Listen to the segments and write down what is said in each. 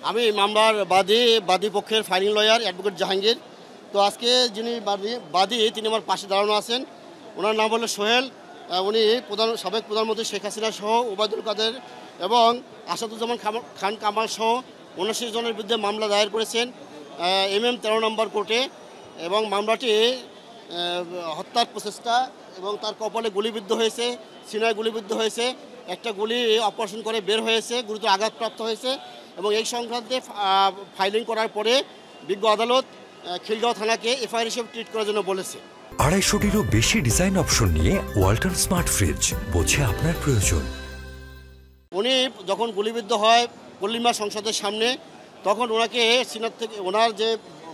আমি মামলার বাদী পক্ষের ফাইলিং লয়ার অ্যাডভোকেট জাহাঙ্গীর। তো আজকে যিনি বাদী তিনি আমার পাশে দাঁড়ানো আছেন। ওনার নাম হলো সোহেল। উনি সাবেক প্রধানমন্ত্রী শেখ হাসিনা সহ ওবায়দুল কাদের এবং আসাদুজ্জামান খান কামাল সহ 79 জনের বিরুদ্ধে মামলা দায়ের করেছেন MM 13 নম্বর কোর্টে। এবং মামলাটি হত্যার প্রচেষ্টা এবং তার কপালে গুলিবিদ্ধ হয়েছে, সিনায় গুলিবিদ্ধ হয়েছে, একটা গুলি অপারেশন করে বের হয়েছে, গুরুতর আঘাতপ্রাপ্ত হয়েছে। এবং এই সংক্রান্তে ফাইলিং করার পরে বিজ্ঞ আদালত খিলগাঁও থানাকে এফআইআর হিসেবে ট্রিট করার জন্য বলেছে। 250-টিরও বেশি ডিজাইন অপশন নিয়ে ওয়ালটন স্মার্ট ফ্রিজ, বোঝে আপনার প্রয়োজন। উনি যখন গুলিবিদ্ধ হয় পল্লিমা সংসদের সামনে, তখন ওনাকে সিনার থেকে ওনার যে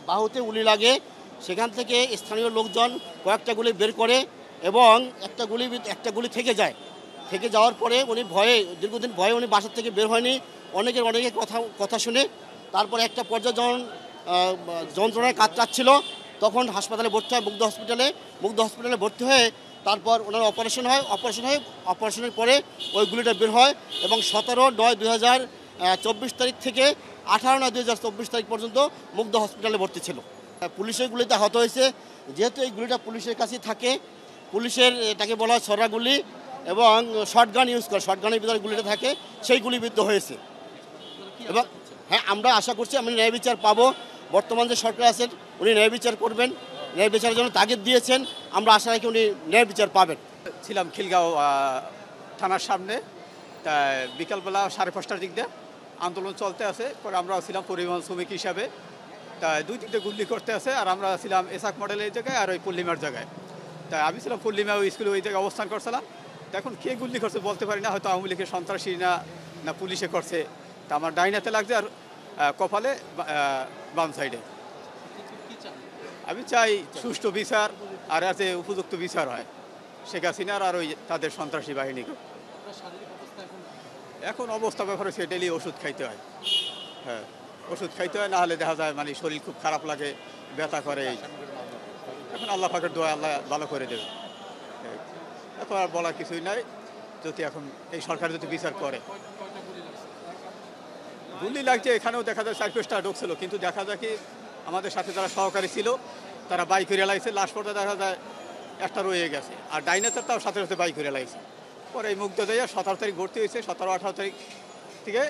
বাহুতে গুলি লাগে সেখান থেকে স্থানীয় লোকজন কয়েকটা গুলি বের করে এবং একটা গুলি থেকে যাওয়ার পরে উনি দীর্ঘদিন ভয়ে উনি বাসার থেকে বের হয়নি। অনেকে কথা শুনে তারপরে একটা পর্যায়ে যখন যন্ত্রণায় কাতরাচ্ছিল তখন হাসপাতালে ভর্তি হয়, মুগ্ধ হসপিটালে ভর্তি হয়ে তারপর ওনার অপারেশনের পরে ওই গুলিটা বের হয় এবং 17/9/2024 তারিখ থেকে 18/9/2024 তারিখ পর্যন্ত মুগ্ধ হসপিটালে ভর্তি ছিল। পুলিশের গুলিতে আহত হয়েছে। যেহেতু এই গুলিটা পুলিশের কাছেই থাকে, পুলিশের এটাকে বলা হয় ছড়া গুলি এবং শর্টগান ইউজ করে, শর্টগানের ভিতরে গুলিটা থাকে, সেই গুলিবিদ্ধ হয়েছে। এবং হ্যাঁ, আমরা আশা করছি আমি ন্যায় বিচার পাবো। বর্তমান যে সরকার আছেন উনি ন্যায় বিচার করবেন, ন্যায় বিচারের জন্য তাগিদ দিয়েছেন। আমরা আশা রাখি উনি ন্যায় বিচার পাবেন। ছিলাম খিলগাঁও থানার সামনে, তাই বিকালবেলা 5:30টার দিক দিয়ে আন্দোলন চলতে আছে। পরে আমরা ছিলাম পরিবহন শ্রমিক হিসাবে, তাই দুই দিক দিয়ে গুলি করতে আছে। আর আমরা ছিলাম এসাক মডেলের জায়গায় আর ওই পল্লিমার জায়গায়। তাই আমি ছিলাম পল্লিমা ওই স্কুলে ওই জায়গায় অবস্থান করছিলাম। এখন কে গুলি করছে বলতে পারি না, হয়তো আওয়ামী লীগের সন্ত্রাসী না পুলিশে করছে। তা আমার ডাইনাতে লাগছে আর কপালে বাম সাইডে। আমি চাই সুষ্ঠু বিচার আর যাতে উপযুক্ত বিচার হয় শেখ হাসিনার আর ওই তাদের সন্ত্রাসী বাহিনীকে। এখন অবস্থা ব্যাপারে সে ডেলি ওষুধ খাইতে হয়। হ্যাঁ, ওষুধ খাইতে হয়, না হলে দেখা যায় মানে শরীর খুব খারাপ লাগে, ব্যথা করে। এখন আল্লাহ পাকের দোয়া, আল্লাহ ভালো করে দেবে। এখন আর বলার কিছুই নাই। যদি এখন এই সরকার যদি বিচার করে, গুলি লাগছে এখানেও দেখা যায় 4-5টা ঢুকছিল, কিন্তু দেখা যায় কি আমাদের সাথে যারা সহকারী ছিল তারা বাইক করে লাগছে, লাস্ট পর্যায়ে দেখা যায় একটা রয়ে গেছে। আর ডাইনাতের তাও সাথে বাইক করে লাগছে। পরে এই মুগ্ধ দেয়া 17 তারিখ ভর্তি হয়েছে, 17-18 তারিখ থেকে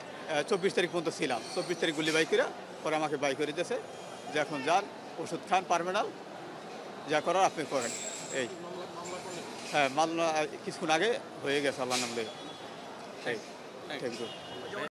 24 তারিখ পর্যন্ত ছিলাম। 24 তারিখ গুলি বাইক করে পরে আমাকে বাইক করে দিয়েছে যে এখন যান, ওষুধ খান, পার্মেনাল যা করার আপনি করেন। এই হ্যাঁ, মামলা কিছুক্ষণ আগে হয়ে গেছে, আল্লাহ নাম লেগে। Thank you.